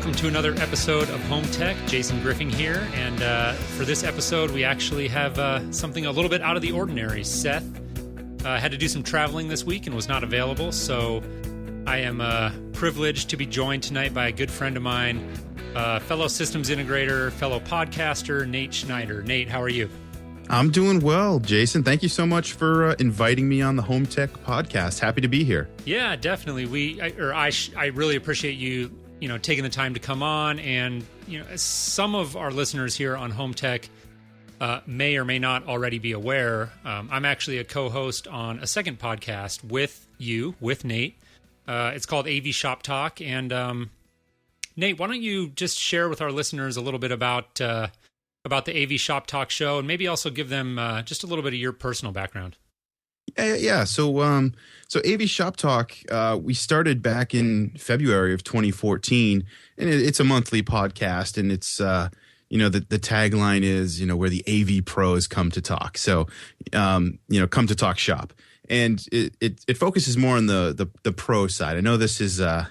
welcome to another episode of Home Tech. Jason Griffin here, and for this episode, we actually have something a little bit out of the ordinary. Seth had to do some traveling this week and was not available, so I am privileged to be joined tonight by a good friend of mine, fellow systems integrator, fellow podcaster, Nate Schneider. Nate, how are you? I'm doing well, Jason. Thank you so much for inviting me on the Home Tech podcast. Happy to be here. Yeah, definitely. I really appreciate you taking the time to come on. And some of our listeners here on Home Tech may or may not already be aware. I'm actually a co-host on a second podcast with Nate. It's called AV Shop Talk. And Nate, why don't you just share with our listeners a little bit about the AV Shop Talk show, and maybe also give them just a little bit of your personal background. Yeah. So AV Shop Talk, we started back in February of 2014, and it's a monthly podcast, and it's the tagline is where the AV pros come to talk. So come to talk shop, and it focuses more on the pro side. I know this is a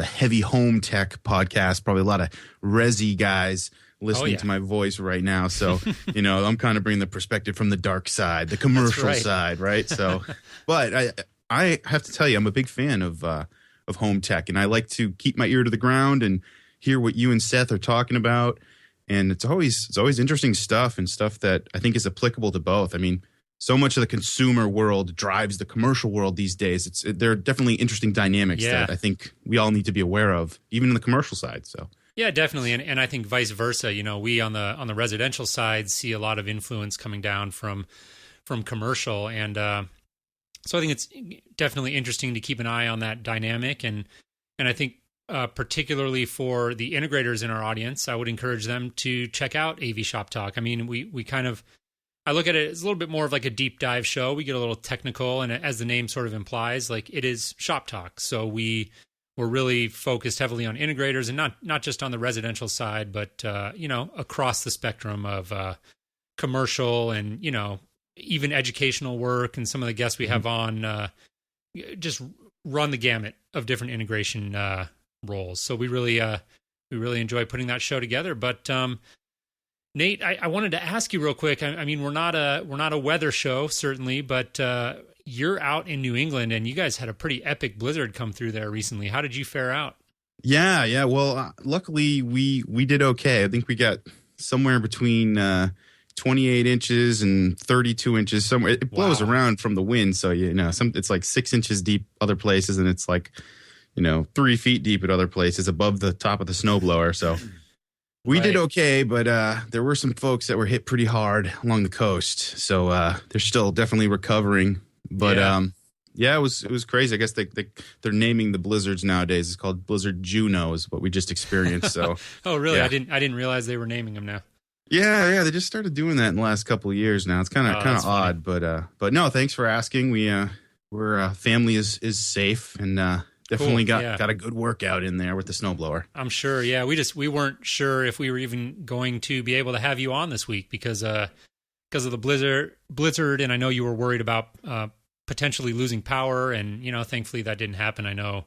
heavy home tech podcast, probably a lot of resi guys listening to my voice right now. So, I'm kind of bringing the perspective from the dark side, the commercial side, right? So, but I have to tell you, I'm a big fan of home tech, and I like to keep my ear to the ground and hear what you and Seth are talking about. And it's always interesting stuff, and stuff that I think is applicable to both. I mean, so much of the consumer world drives the commercial world these days. There are definitely interesting dynamics that I think we all need to be aware of, even in the commercial side. So. Yeah, definitely, and I think vice versa. We on the residential side see a lot of influence coming down from commercial, and so I think it's definitely interesting to keep an eye on that dynamic. And I think particularly for the integrators in our audience, I would encourage them to check out AV Shop Talk. I mean, I look at it as a little bit more of like a deep dive show. We get a little technical, and as the name sort of implies, like it is shop talk. So we're really focused heavily on integrators, and not just on the residential side, but across the spectrum of commercial and even educational work. And some of the guests we have on just run the gamut of different integration roles. So we really enjoy putting that show together. But Nate, I wanted to ask you real quick. I mean, we're not a weather show certainly, but you're out in New England, and you guys had a pretty epic blizzard come through there recently. How did you fare out? Yeah. Well, luckily we did okay. I think we got somewhere between 28 inches and 32 inches somewhere. It blows around from the wind, so it's like 6 inches deep other places, and it's like 3 feet deep at other places above the top of the snowblower. So we did okay, but there were some folks that were hit pretty hard along the coast. So they're still definitely recovering. But it was crazy. I guess they're naming the blizzards nowadays. It's called Blizzard Juno is what we just experienced. So oh really? Yeah. I didn't realize they were naming them now. Yeah, they just started doing that in the last couple of years now. It's kind of odd, but no, thanks for asking. We're family is safe, and definitely got a good workout in there with the snowblower. I'm sure. Yeah, we weren't sure if we were even going to be able to have you on this week because of the blizzard, and I know you were worried about potentially losing power, and thankfully that didn't happen. I know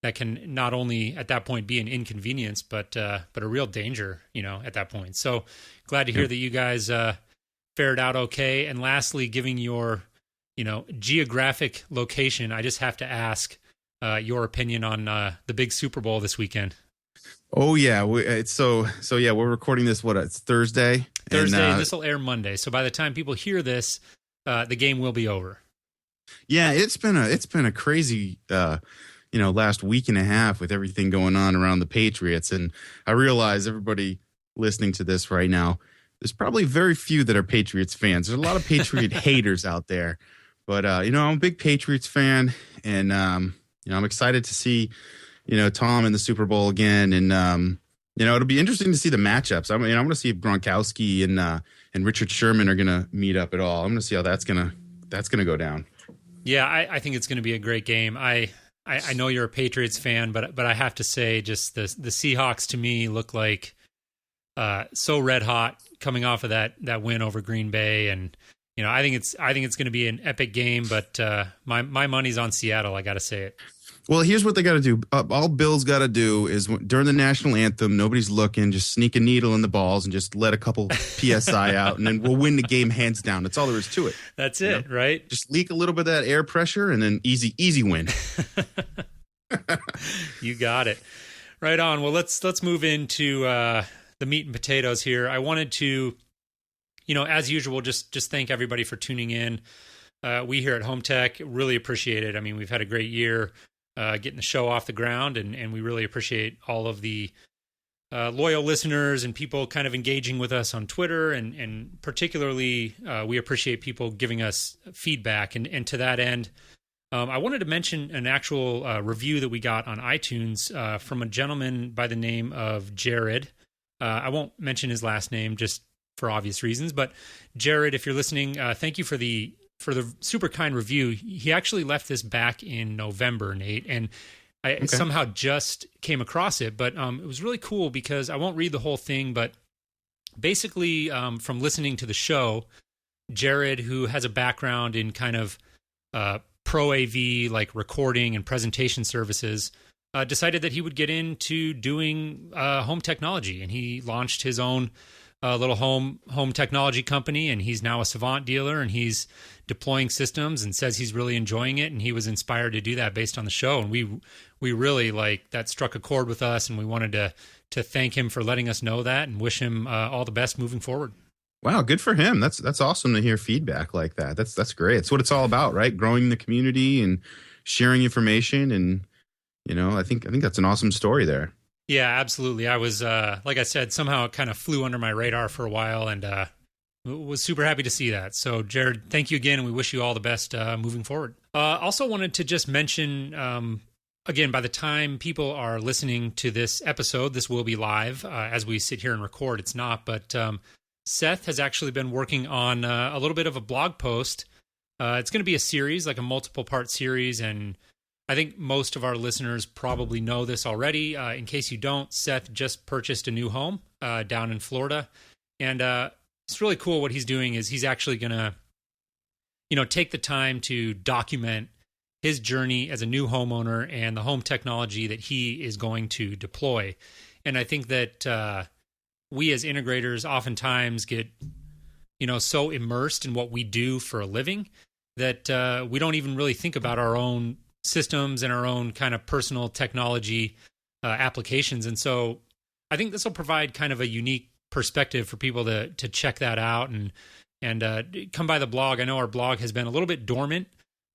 that can not only at that point be an inconvenience, but a real danger, at that point. So glad to hear that you guys fared out okay. And lastly, giving your geographic location, I just have to ask your opinion on the big Super Bowl this weekend. Oh yeah, we're recording this. It's Thursday. And this will air Monday. So by the time people hear this, the game will be over. Yeah, it's been a crazy last week and a half with everything going on around the Patriots, and I realize everybody listening to this right now, there's probably very few that are Patriots fans. There's a lot of Patriot haters out there, but I'm a big Patriots fan, and I'm excited to see Tom in the Super Bowl again, and it'll be interesting to see the matchups. I'm going to see if Gronkowski and Richard Sherman are going to meet up at all. I'm going to see how that's going to go down. Yeah, I think it's going to be a great game. I know you're a Patriots fan, but I have to say, just the Seahawks to me look like so red hot coming off of that win over Green Bay, and I think it's going to be an epic game, but my money's on Seattle. I got to say it. Well, here's what they got to do. All Bill's got to do is during the national anthem, nobody's looking, just sneak a needle in the balls and just let a couple PSI out, and then we'll win the game hands down. That's all there is to it. That's it, right? Just leak a little bit of that air pressure, and then easy win. You got it. Right on. Well, let's move into the meat and potatoes here. I wanted to, as usual, just thank everybody for tuning in. We here at Home Tech really appreciate it. I mean, we've had a great year. Getting the show off the ground, and we really appreciate all of the loyal listeners and people kind of engaging with us on Twitter, and particularly we appreciate people giving us feedback. And to that end, I wanted to mention an actual review that we got on iTunes from a gentleman by the name of Jared. I won't mention his last name just for obvious reasons, but Jared, if you're listening, thank you for the super kind review. He actually left this back in November, Nate, and I somehow just came across it, but it was really cool because I won't read the whole thing, but basically from listening to the show, Jared, who has a background in kind of pro AV, like recording and presentation services, decided that he would get into doing home technology, and he launched his own little home technology company, and he's now a Savant dealer, and he's deploying systems and says he's really enjoying it, and he was inspired to do that based on the show, and we really that struck a chord with us, and we wanted to thank him for letting us know that and wish him all the best moving forward. Wow, good for him. That's awesome to hear feedback like that. That's great. It's what it's all about, right? Growing the community and sharing information, and I think that's an awesome story there. Yeah, absolutely. I was, like I said, somehow it kind of flew under my radar for a while, and was super happy to see that. So, Jared, thank you again, and we wish you all the best moving forward. Also wanted to just mention, again, by the time people are listening to this episode, this will be live as we sit here and record. It's not, but Seth has actually been working on a little bit of a blog post. It's going to be a series, like a multiple-part series, and I think most of our listeners probably know this already. In case you don't, Seth just purchased a new home down in Florida. And it's really cool. What he's doing is he's actually going to, take the time to document his journey as a new homeowner and the home technology that he is going to deploy. And I think that we as integrators oftentimes get, so immersed in what we do for a living that we don't even really think about our own systems and our own kind of personal technology applications. And so I think this will provide kind of a unique perspective for people to check that out and come by the blog. I know our blog has been a little bit dormant,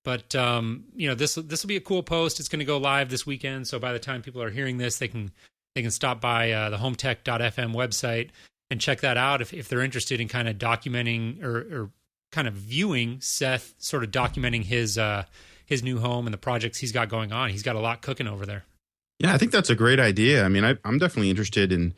but this will be a cool post. It's going to go live this weekend. So by the time people are hearing this, they can stop by the HomeTech.fm website and check that out if they're interested in kind of documenting or kind of viewing Seth sort of documenting his new home and the projects he's got going on. He's got a lot cooking over there. Yeah, I think that's a great idea. I mean, I'm definitely interested in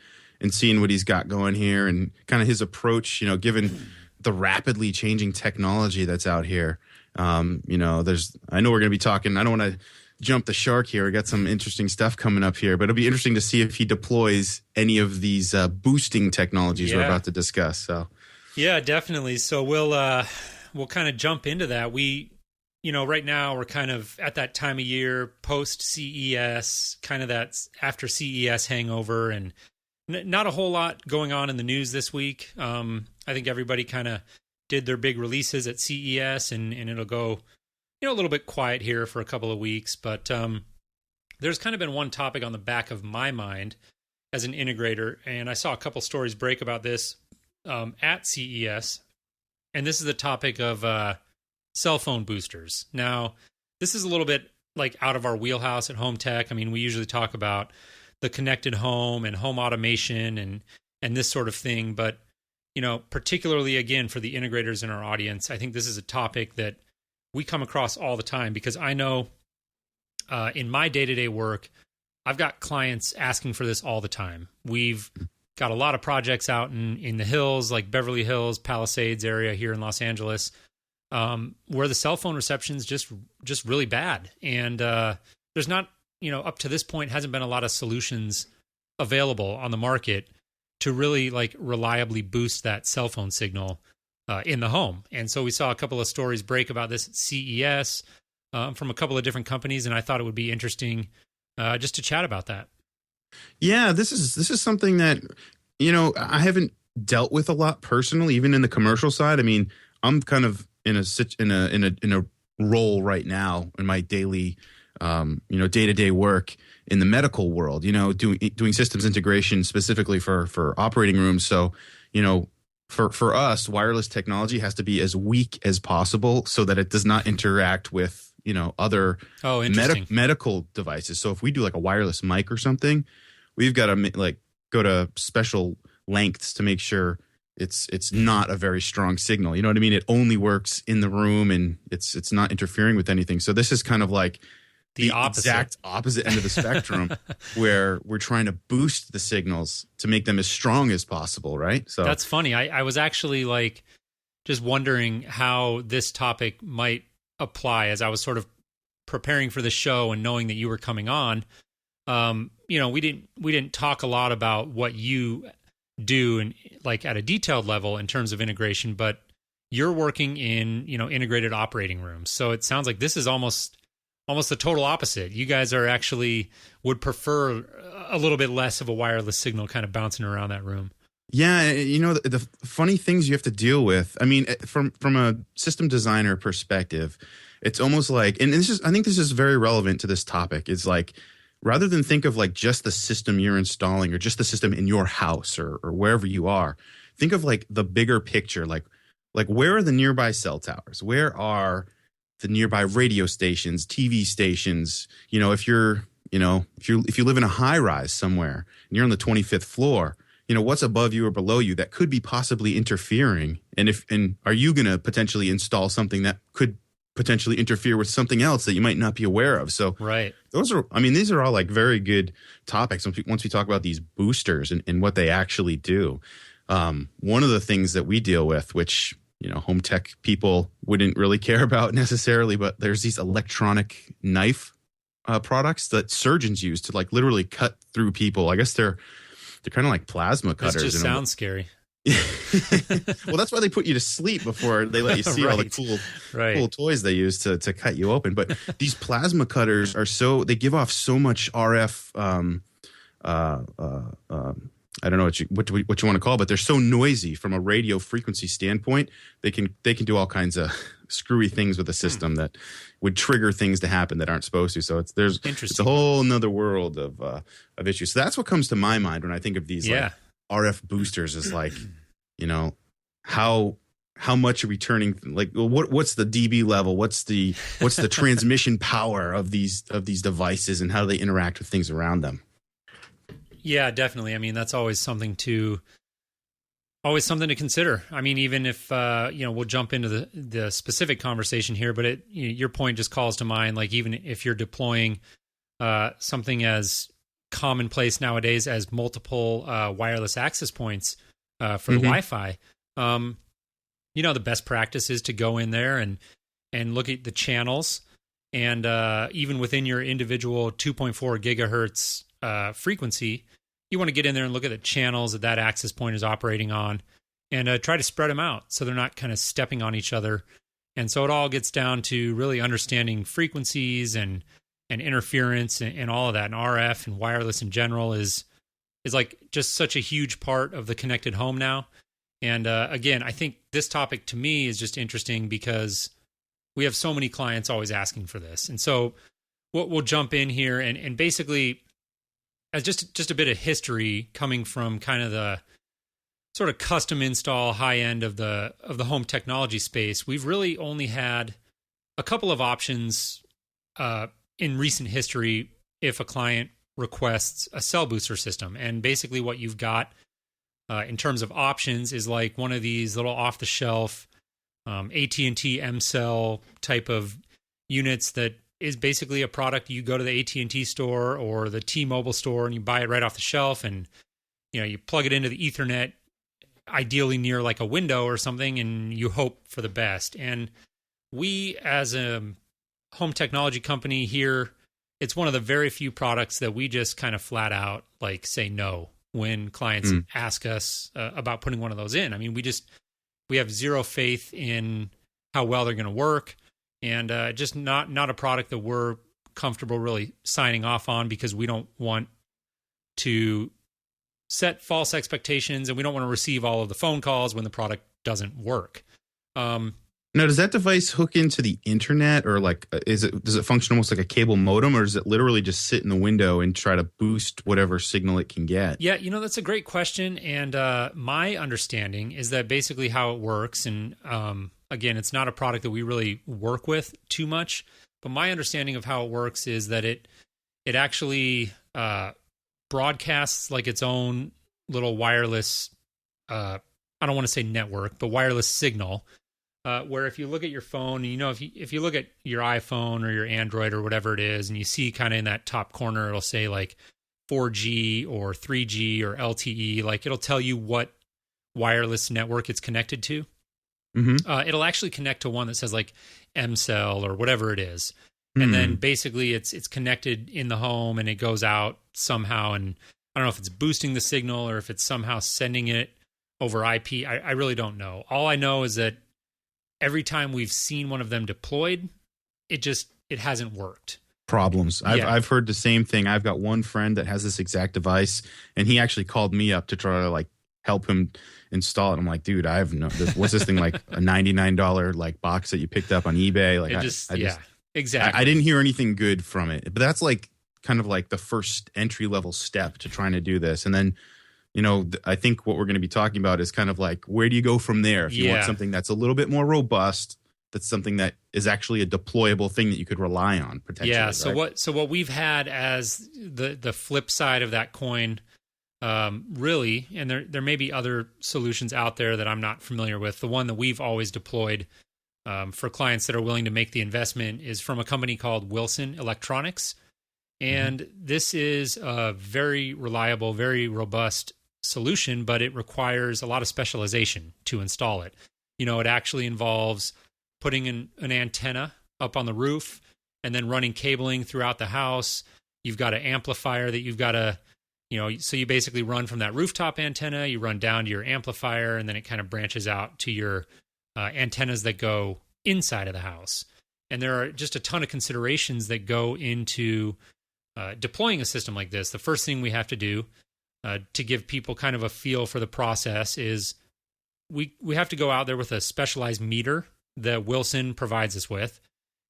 seeing what he's got going here and kind of his approach, given the rapidly changing technology that's out here. I know we're going to be talking, I don't want to jump the shark here. We got some interesting stuff coming up here, but it'll be interesting to see if he deploys any of these boosting technologies we're about to discuss. So, yeah, definitely. So we'll kind of jump into that. Right now we're kind of at that time of year post CES, kind of that after CES hangover, and not a whole lot going on in the news this week. I think everybody kind of did their big releases at CES, and it'll go, a little bit quiet here for a couple of weeks. But there's kind of been one topic on the back of my mind as an integrator, and I saw a couple stories break about this at CES, and this is the topic of cell phone boosters. Now, this is a little bit like out of our wheelhouse at Home Tech. I mean, we usually talk about the connected home and home automation and this sort of thing. But, particularly, again, for the integrators in our audience, I think this is a topic that we come across all the time because I know in my day-to-day work, I've got clients asking for this all the time. We've got a lot of projects out in the hills, like Beverly Hills, Palisades area here in Los Angeles, where the cell phone reception's just really bad. And there's not, up to this point, hasn't been a lot of solutions available on the market to really reliably boost that cell phone signal in the home. And so we saw a couple of stories break about this at CES from a couple of different companies, and I thought it would be interesting just to chat about that. Yeah, this is something that, I haven't dealt with a lot personally, even in the commercial side. I mean, I'm kind of in a role right now in my daily, day-to-day work in the medical world, doing systems integration specifically for operating rooms. So, for us, wireless technology has to be as weak as possible so that it does not interact with, other medical devices. So if we do like a wireless mic or something, we've got to like go to special lengths to make sure it's not a very strong signal. You know what I mean? It only works in the room and it's not interfering with anything. So this is kind of like the exact opposite end of the spectrum where we're trying to boost the signals to make them as strong as possible, right? So that's funny. I was actually like just wondering how this topic might apply as I was sort of preparing for the show and knowing that you were coming on. We didn't talk a lot about what you do and like at a detailed level in terms of integration, but you're working in, integrated operating rooms. So it sounds like this is almost the total opposite. You guys are actually would prefer a little bit less of a wireless signal kind of bouncing around that room. Yeah, the funny things you have to deal with. I mean, from a system designer perspective, it's almost like, and I think this is very relevant to this topic. It's like, rather than think of like just the system you're installing or just the system in your house or wherever you are, think of like the bigger picture. Like where are the nearby cell towers? Where are the nearby radio stations, TV stations? If you live in a high rise somewhere and you're on the 25th floor, what's above you or below you that could be possibly interfering? And are you going to potentially install something that could potentially interfere with something else that you might not be aware of? So right. These are all like very good topics once we talk about these boosters and what they actually do. One of the things that we deal with, which, home tech people wouldn't really care about necessarily, but there's these electronic knife products that surgeons use to like literally cut through people. I guess they're kind of like plasma cutters. This just sounds scary. Well, that's why they put you to sleep before they let you see all the cool toys they use to cut you open. But these plasma cutters they give off so much RF. I don't know what you want to call it, but they're so noisy from a radio frequency standpoint. They can do all kinds of screwy things with the system that would trigger things to happen that aren't supposed to. So it's a whole nother world of issues. So that's what comes to my mind when I think of these like RF boosters. Is like, how much are we turning? Like, what's the dB level? What's the transmission power of these devices, and how do they interact with things around them? Yeah, definitely. I mean, that's always something to consider. I mean, even if we'll jump into the specific conversation here, but your point just calls to mind. Like, even if you're deploying something as commonplace nowadays as multiple wireless access points for the Wi-Fi, the best practice is to go in there and look at the channels, and even within your individual 2.4 gigahertz frequency, you want to get in there and look at the channels that access point is operating on, and try to spread them out so they're not kind of stepping on each other. And so it all gets down to really understanding frequencies and interference and all of that. And RF and wireless in general is like just such a huge part of the connected home now. And again, I think this topic to me is just interesting because we have so many clients always asking for this. And so we'll jump in here and basically, as just a bit of history coming from kind of the sort of custom install high end of the home technology space, we've really only had a couple of options in recent history if a client requests a cell booster system. And basically what you've got in terms of options is like one of these little off-the-shelf AT&T M-Cell type of units that is basically a product. You go to the AT&T store or the T-Mobile store and you buy it right off the shelf, and you plug it into the Ethernet, ideally near like a window or something, and you hope for the best. And we, as a home technology company here, it's one of the very few products that we just kind of flat out like say no when clients ask us about putting one of those in. I mean, we have zero faith in how well they're going to work, and just not a product that we're comfortable really signing off on, because we don't want to set false expectations, and we don't want to receive all of the phone calls when the product doesn't work. Now, does that device hook into the internet, or like, does it function almost like a cable modem, or does it literally just sit in the window and try to boost whatever signal it can get? Yeah, that's a great question. And my understanding is that basically how it works, and again, it's not a product that we really work with too much, but my understanding of how it works is that it actually broadcasts like its own little wireless, I don't want to say network, but wireless signal. Where if you look at your phone, if you look at your iPhone or your Android or whatever it is, and you see kind of in that top corner, it'll say like 4G or 3G or LTE, like it'll tell you what wireless network it's connected to. Mm-hmm. It'll actually connect to one that says like M-Cell or whatever it is. And then basically it's connected in the home, and it goes out somehow. And I don't know if it's boosting the signal or if it's somehow sending it over IP. I really don't know. All I know is that every time we've seen one of them deployed, it hasn't worked. Problems. I've heard the same thing. I've got one friend that has this exact device, and he actually called me up to try to like help him install it. I'm like, dude, what's this thing, like a $99 like box that you picked up on eBay? Like, exactly. I didn't hear anything good from it, but that's like kind of like the first entry level step to trying to do this. And then, I think what we're going to be talking about is kind of like, where do you go from there? If you want something that's a little bit more robust, that's something that is actually a deployable thing that you could rely on potentially. Yeah. Right? So what we've had as the flip side of that coin, really, and there may be other solutions out there that I'm not familiar with. The one that we've always deployed for clients that are willing to make the investment is from a company called Wilson Electronics. And this is a very reliable, very robust solution, but it requires a lot of specialization to install it. It actually involves putting an antenna up on the roof and then running cabling throughout the house. You've got an amplifier that you've got to, so you basically run from that rooftop antenna, you run down to your amplifier, and then it kind of branches out to your antennas that go inside of the house. And there are just a ton of considerations that go into deploying a system like this. The first thing we have to do to give people kind of a feel for the process is we have to go out there with a specialized meter that Wilson provides us with,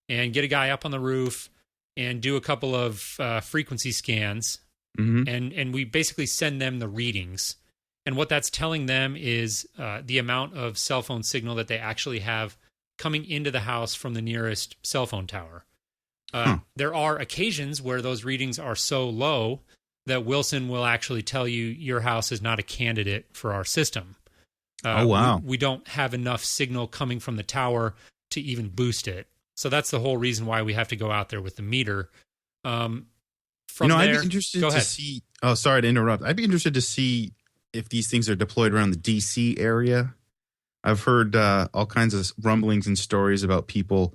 and get a guy up on the roof and do a couple of frequency scans. And we basically send them the readings. And what that's telling them is the amount of cell phone signal that they actually have coming into the house from the nearest cell phone tower. There are occasions where those readings are so low that Wilson will actually tell you your house is not a candidate for our system. Oh, wow. We don't have enough signal coming from the tower to even boost it. So that's the whole reason why we have to go out there with the meter. I'd be interested to see. Oh, sorry to interrupt. I'd be interested to see if these things are deployed around the DC area. I've heard all kinds of rumblings and stories about people,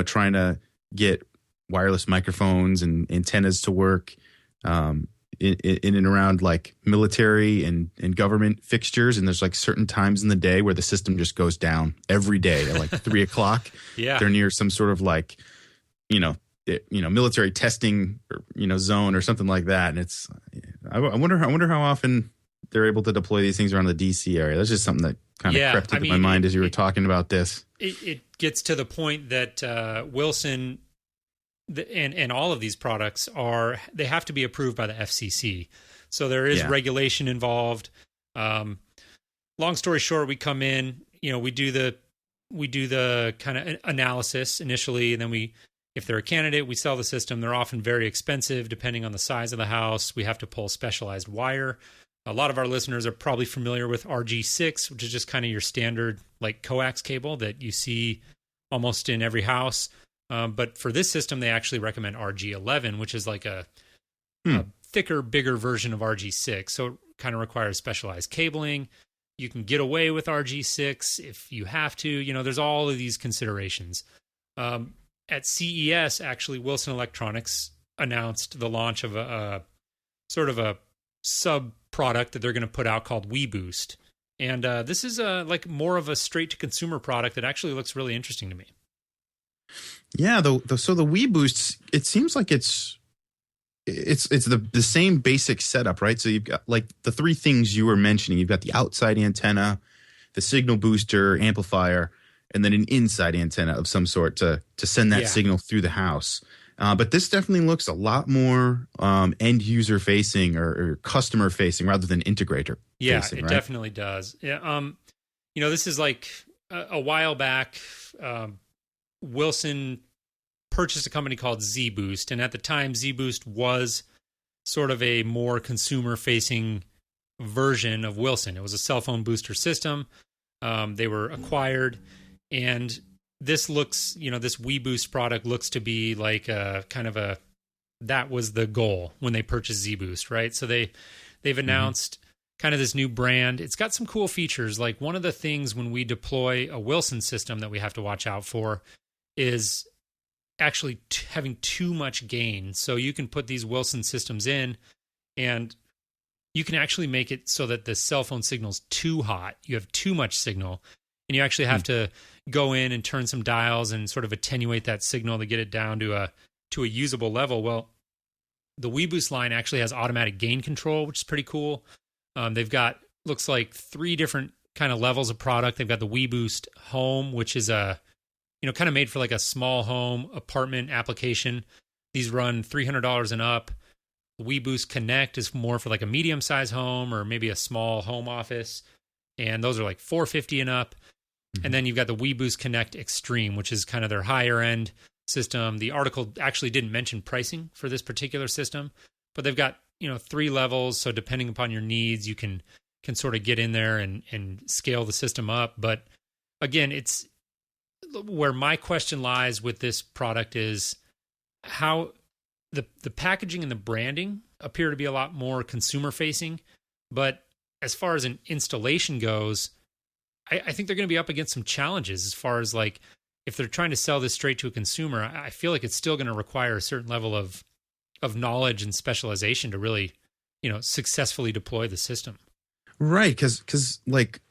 trying to get wireless microphones and antennas to work in and around like military and government fixtures. And there's like certain times in the day where the system just goes down every day at like 3 o'clock. Yeah. They're near some sort of like, military testing, zone or something like that. And I wonder how often they're able to deploy these things around the DC area. That's just something that kind of crept into my mind as you were talking about this. It gets to the point that Wilson and all of these products they have to be approved by the FCC. So there is regulation involved. Long story short, we come in, we do the kind of analysis initially, and then if they're a candidate, we sell the system. They're often very expensive depending on the size of the house. We have to pull specialized wire. A lot of our listeners are probably familiar with RG6, which is just kind of your standard like coax cable that you see almost in every house. But for this system, they actually recommend RG11, which is like a thicker, bigger version of RG6. So it kind of requires specialized cabling. You can get away with RG6 if you have to. There's all of these considerations. At CES, actually, Wilson Electronics announced the launch of a sort of a sub product that they're going to put out called WeBoost. And this is like more of a straight to consumer product that actually looks really interesting to me. Yeah, so the Wii Boosts, it seems like it's the same basic setup, right? So you've got like the three things you were mentioning. You've got the outside antenna, the signal booster amplifier, and then an inside antenna of some sort to send that signal through the house. But this definitely looks a lot more end user facing or customer facing rather than integrator facing. Yeah, it right? definitely does. Yeah, this is like a while back. Wilson purchased a company called Z Boost, and at the time, Z Boost was sort of a more consumer facing version of Wilson. It was a cell phone booster system. They were acquired, and this looks, this Wii Boost product looks to be like a kind of that was the goal when they purchased Z Boost, right? So they've announced kind of this new brand. It's got some cool features. Like one of the things when we deploy a Wilson system that we have to watch out for is actually having too much gain. So you can put these Wilson systems in and you can actually make it so that the cell phone signal's too hot. You have too much signal, and you actually have to go in and turn some dials and sort of attenuate that signal to get it down to a usable level. Well, the Wii Boost line actually has automatic gain control, which is pretty cool. They've got, looks like 3 different kind of levels of product. They've got the Wii Boost Home, which is kind of made for like a small home apartment application. These run $300 and up. The Wii Boost Connect is more for like a medium-sized home or maybe a small home office, and those are like $450 and up. And then you've got the Wii Boost Connect Extreme, which is kind of their higher-end system. The article actually didn't mention pricing for this particular system, but they've got 3 levels. So depending upon your needs, you can sort of get in there and scale the system up. But again, it's where my question lies with this product is how the packaging and the branding appear to be a lot more consumer facing, but as far as an installation goes, I think they're going to be up against some challenges as far as like if they're trying to sell this straight to a consumer. I feel like it's still going to require a certain level of knowledge and specialization to really successfully deploy the system. Right, because like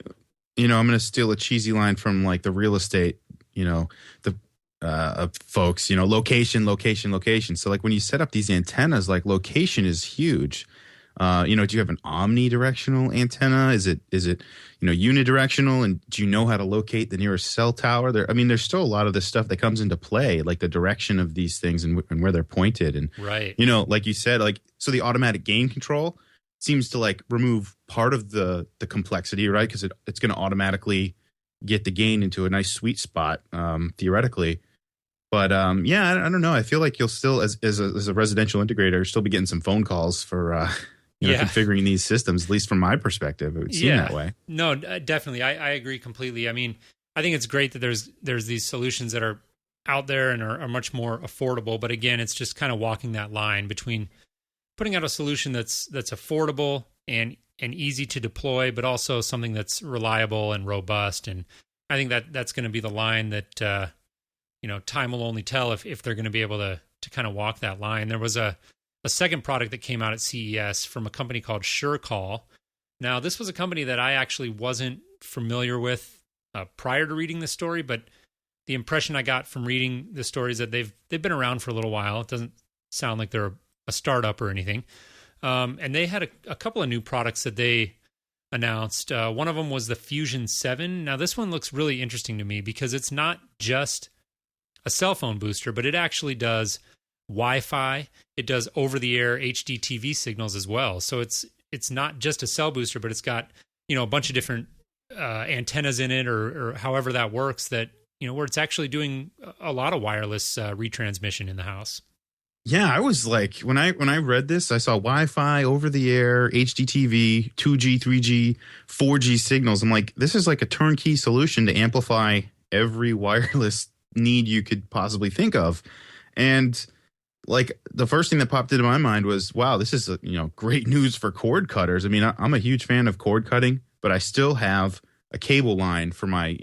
I'm going to steal a cheesy line from like the real estate the folks, location. So like when you set up these antennas, like location is huge. Do you have an omnidirectional antenna? Is it unidirectional? And do you know how to locate the nearest cell tower? There's still a lot of this stuff that comes into play, like the direction of these things and where they're pointed. And, right. Like you said, like, so the automatic gain control seems to like remove part of the complexity, right? Because it's going to automatically get the gain into a nice sweet spot, theoretically. But I don't know. I feel like you'll still, as a residential integrator, still be getting some phone calls for configuring these systems. At least from my perspective, it would seem that way. No, definitely, I agree completely. I mean, I think it's great that there's these solutions that are out there and are much more affordable. But again, it's just kind of walking that line between putting out a solution that's affordable and easy to deploy, but also something that's reliable and robust. And I think that's going to be the line that time will only tell if they're going to be able to kind of walk that line. There was a second product that came out at CES from a company called SureCall. Now, this was a company that I actually wasn't familiar with prior to reading this story, but the impression I got from reading the story is that they've been around for a little while. It doesn't sound like they're a startup or anything. And they had a couple of new products that they announced. One of them was the Fusion 7. Now, this one looks really interesting to me because it's not just a cell phone booster, but it actually does Wi-Fi. It does over-the-air HD TV signals as well. So it's not just a cell booster, but it's got a bunch of different antennas in it, or however that works. That where it's actually doing a lot of wireless retransmission in the house. Yeah, I was like, when I read this, I saw Wi-Fi, over-the-air, HDTV, 2G, 3G, 4G signals. I'm like, this is like a turnkey solution to amplify every wireless need you could possibly think of. And like the first thing that popped into my mind was, wow, this is great news for cord cutters. I mean, I'm a huge fan of cord cutting, but I still have a cable line for my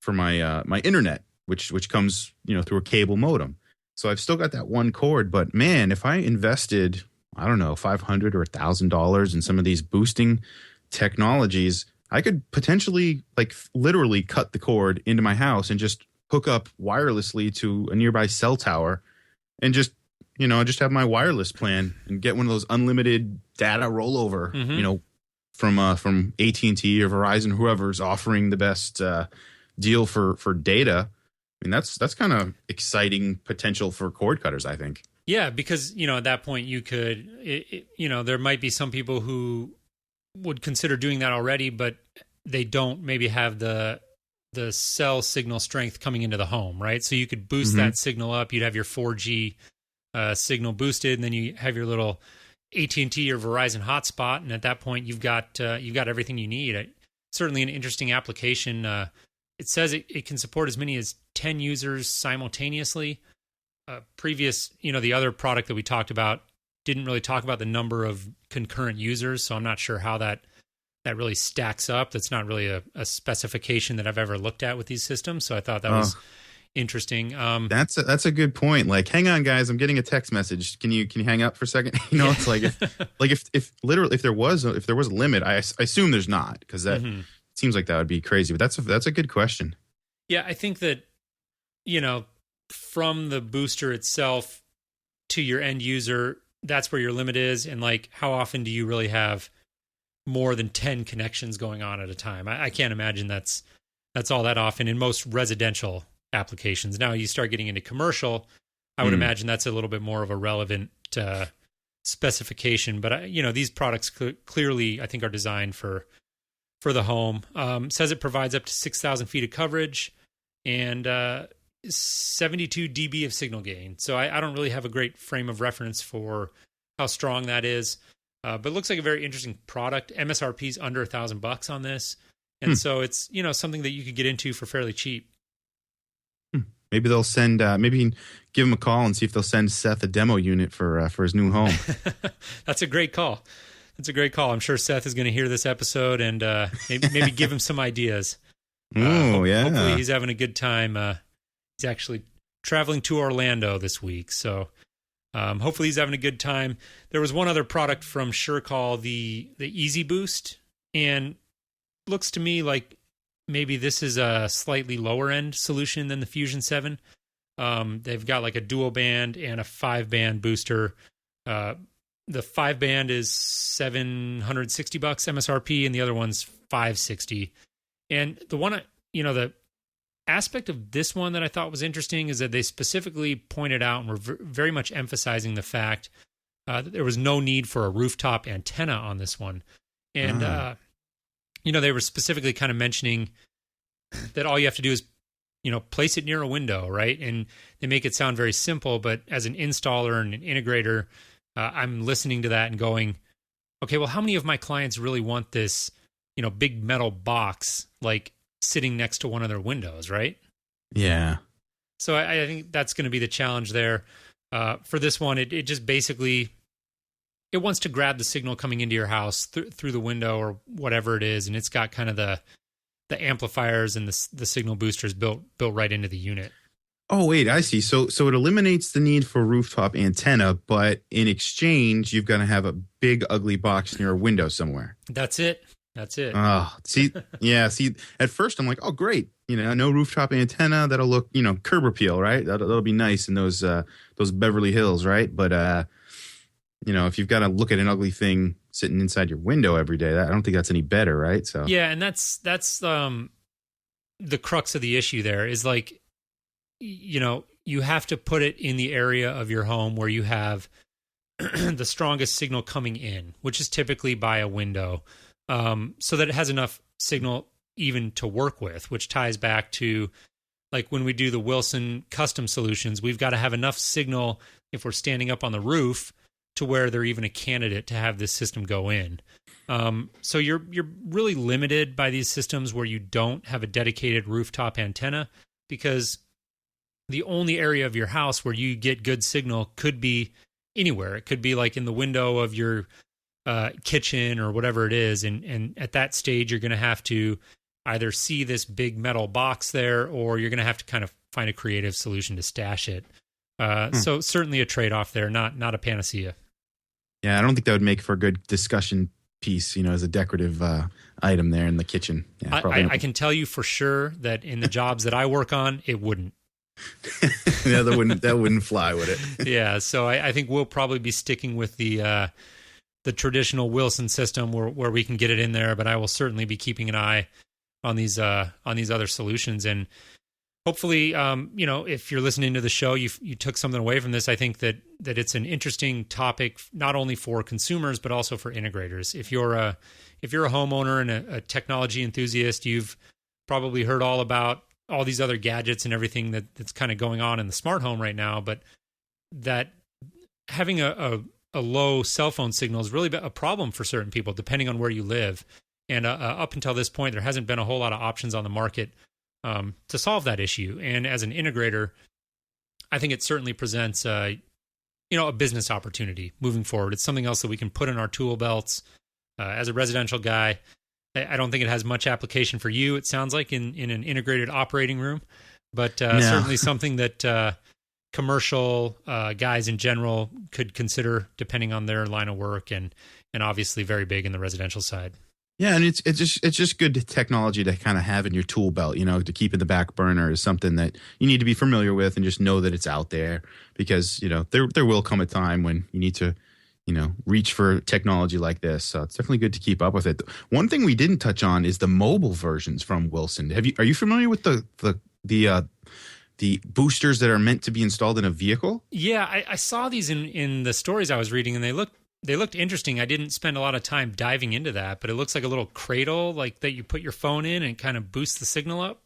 my internet, which comes through a cable modem. So I've still got that one cord, but man, if I invested, I don't know, $500 or $1,000 in some of these boosting technologies, I could potentially literally cut the cord into my house and just hook up wirelessly to a nearby cell tower and just have my wireless plan and get one of those unlimited data rollover, from AT&T or Verizon, whoever's offering the best deal for data. I mean, that's kind of exciting potential for cord cutters, I think. Yeah, because, at that point you could, there might be some people who would consider doing that already, but they don't maybe have the cell signal strength coming into the home, right? So you could boost that signal up. You'd have your 4G signal boosted, and then you have your little AT&T or Verizon hotspot, and at that point you've got everything you need. Certainly an interesting application. It says it can support as many as 10 users simultaneously. The other product that we talked about didn't really talk about the number of concurrent users, so I'm not sure how that really stacks up. That's not really a specification that I've ever looked at with these systems, so I thought that was interesting. That's a good point. Like, hang on, guys, I'm getting a text message. Can you hang up for a second? It's like if there was a limit, I assume there's not, because that seems like that would be crazy. But that's a good question. Yeah, I think that from the booster itself to your end user, that's where your limit is. And like, how often do you really have more than 10 connections going on at a time? I can't imagine that's all that often in most residential applications. Now you start getting into commercial, I would imagine that's a little bit more of a relevant specification. But these products clearly, I think, are designed for the home. Says it provides up to 6,000 feet of coverage and 72 dB of signal gain. So I don't really have a great frame of reference for how strong that is, but it looks like a very interesting product. MSRP is under $1,000 on this, and so it's something that you could get into for fairly cheap. Maybe they'll send. Maybe you can give them a call and see if they'll send Seth a demo unit for his new home. That's a great call. I'm sure Seth is going to hear this episode and maybe give him some ideas. Hopefully he's having a good time. He's actually traveling to Orlando this week, so hopefully he's having a good time. There was one other product from SureCall, the Easy Boost, and looks to me like maybe this is a slightly lower end solution than the Fusion 7. They've got like a dual band and a 5-band booster. The 5-band is $760 MSRP, and the other one's $560. And the one, the aspect of this one that I thought was interesting is that they specifically pointed out and were very much emphasizing the fact that there was no need for a rooftop antenna on this one. And, they were specifically kind of mentioning that all you have to do is, place it near a window, right? And they make it sound very simple, but as an installer and an integrator, I'm listening to that and going, okay, well, how many of my clients really want this, big metal box, like, sitting next to one of their windows, right? Yeah. So I think that's going to be the challenge there. For this one, it just basically, it wants to grab the signal coming into your house through the window or whatever it is, and it's got kind of the amplifiers and the signal boosters built right into the unit. Oh, wait, I see. So it eliminates the need for rooftop antenna, but in exchange, you've got to have a big, ugly box near a window somewhere. That's it. Oh, see, at first I'm like, oh, great. No rooftop antenna. That'll look, curb appeal, right? That'll be nice in those Beverly Hills, right? But, if you've got to look at an ugly thing sitting inside your window every day, I don't think that's any better, right? So yeah, and that's the crux of the issue there is like, you have to put it in the area of your home where you have the strongest signal coming in, which is typically by a window. So that it has enough signal even to work with, which ties back to like when we do the Wilson custom solutions, we've got to have enough signal if we're standing up on the roof to where they're even a candidate to have this system go in. So you're really limited by these systems where you don't have a dedicated rooftop antenna, because the only area of your house where you get good signal could be anywhere. It could be like in the window of your kitchen or whatever it is. And at that stage, you're going to have to either see this big metal box there, or you're going to have to kind of find a creative solution to stash it. So certainly a trade-off there, not a panacea. Yeah, I don't think that would make for a good discussion piece, as a decorative item there in the kitchen. Yeah, I can tell you for sure that in the jobs that I work on, it wouldn't. Yeah, that wouldn't fly, would it? Yeah, so I think we'll probably be sticking with the traditional Wilson system where we can get it in there, but I will certainly be keeping an eye on these other solutions. And hopefully, if you're listening to the show, you took something away from this. I think that it's an interesting topic, not only for consumers, but also for integrators. If you're a homeowner and a technology enthusiast, you've probably heard all about all these other gadgets and everything that's kind of going on in the smart home right now, but that having a low cell phone signal is really a problem for certain people, depending on where you live. And up until this point, there hasn't been a whole lot of options on the market to solve that issue. And as an integrator, I think it certainly presents a business opportunity moving forward. It's something else that we can put in our tool belts. As a residential guy, I don't think it has much application for you, it sounds like, in an integrated operating room, but certainly something that commercial guys in general could consider depending on their line of work, and obviously very big in the residential side. Yeah, and it's just good technology to kind of have in your tool belt, to keep in the back burner is something that you need to be familiar with and just know that it's out there, because, there will come a time when you need to, reach for technology like this. So it's definitely good to keep up with it. One thing we didn't touch on is the mobile versions from Wilson. Are you familiar with the boosters that are meant to be installed in a vehicle? Yeah, I saw these in the stories I was reading, and they looked interesting. I didn't spend a lot of time diving into that, but it looks like a little cradle like that you put your phone in and kind of boosts the signal up.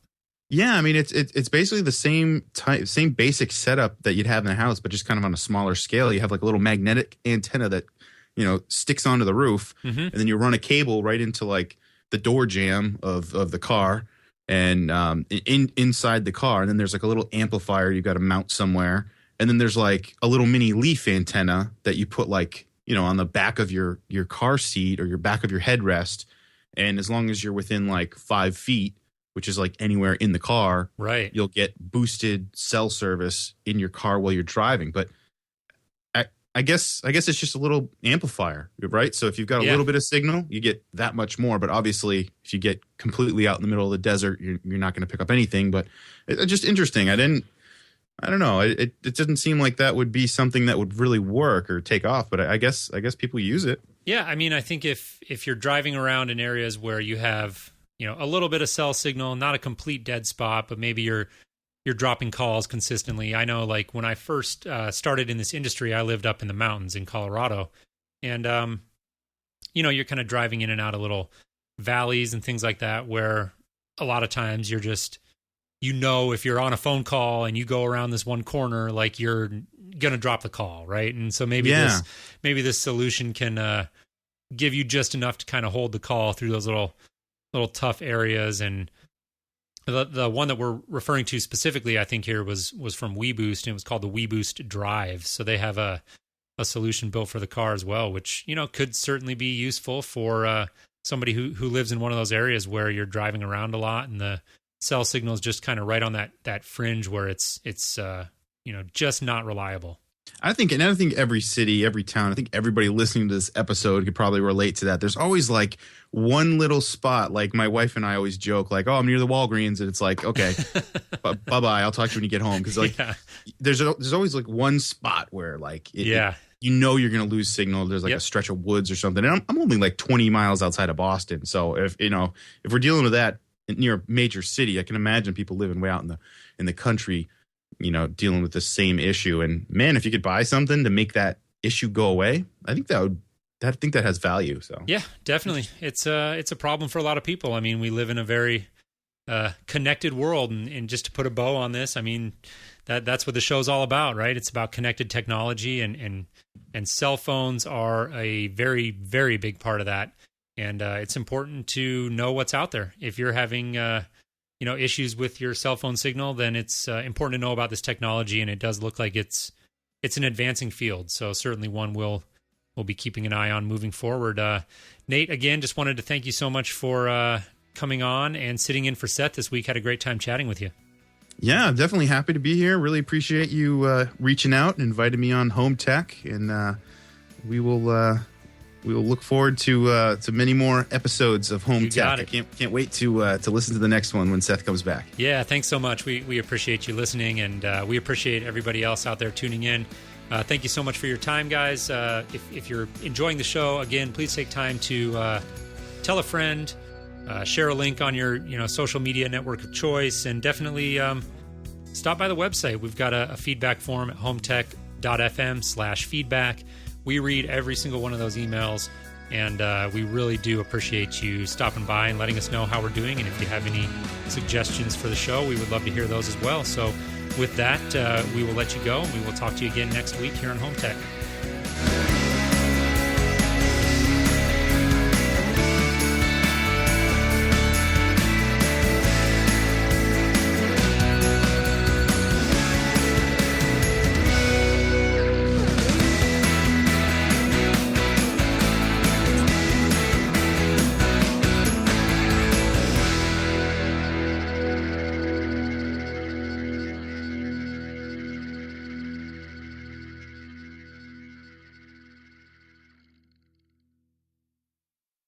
Yeah, I mean it's basically the same basic setup that you'd have in the house, but just kind of on a smaller scale. You have like a little magnetic antenna that sticks onto the roof, and then you run a cable right into like the door jamb of the car, and inside the car, and then there's like a little amplifier you got to mount somewhere, and then there's like a little mini leaf antenna that you put like on the back of your car seat or your back of your headrest, and as long as you're within like 5 feet, which is like anywhere in the car, right, you'll get boosted cell service in your car while you're driving. But I guess it's just a little amplifier, right? So if you've got a little bit of signal, you get that much more. But obviously, if you get completely out in the middle of the desert, you're not going to pick up anything. But it's just interesting. I don't know. It didn't seem like that would be something that would really work or take off. But I guess people use it. Yeah, I mean, I think if you're driving around in areas where you have a little bit of cell signal, not a complete dead spot, but maybe you're dropping calls consistently. I know, like when I first started in this industry, I lived up in the mountains in Colorado, and you're kind of driving in and out of little valleys and things like that, where a lot of times you're just if you're on a phone call and you go around this one corner, like you're gonna drop the call, right? And so maybe this solution can give you just enough to kind of hold the call through those little tough areas. And the one that we're referring to specifically, I think here was from WeBoost, and it was called the WeBoost Drive. So they have a solution built for the car as well, which could certainly be useful for somebody who lives in one of those areas where you're driving around a lot and the cell signal is just kind of right on that fringe where it's just not reliable. I think every city, every town, I think everybody listening to this episode could probably relate to that. There's always like one little spot. Like my wife and I always joke, like, "Oh, I'm near the Walgreens," and it's like, "Okay, bye bye. I'll talk to you when you get home." Because like, there's always like one spot where like, you're gonna lose signal. There's like a stretch of woods or something. And I'm only like 20 miles outside of Boston, so if we're dealing with that near a major city, I can imagine people living way out in the country, dealing with the same issue. And man, if you could buy something to make that issue go away, I think that has value. So yeah, definitely. It's a problem for a lot of people. I mean, we live in a very connected world, and just to put a bow on this, I mean, that's what the show's all about, right? It's about connected technology, and cell phones are a very, very big part of that. And it's important to know what's out there. If you're having issues with your cell phone signal, then it's important to know about this technology, and it does look like it's an advancing field. So certainly one we'll be keeping an eye on moving forward. Nate, again, just wanted to thank you so much for coming on and sitting in for Seth this week. Had a great time chatting with you. Yeah, I'm definitely happy to be here. Really appreciate you reaching out and inviting me on Home Tech, and we will we will look forward to many more episodes of Home You Tech. got I it. can't wait to listen to the next one when Seth comes back. Yeah, thanks so much. We appreciate you listening, and we appreciate everybody else out there tuning in. Thank you so much for your time, guys. If you're enjoying the show, again, please take time to tell a friend, share a link on your social media network of choice, and definitely stop by the website. We've got a feedback form at HomeTech.fm/feedback. We read every single one of those emails, and we really do appreciate you stopping by and letting us know how we're doing. And if you have any suggestions for the show, we would love to hear those as well. So with that, we will let you go, and we will talk to you again next week here on Home Tech.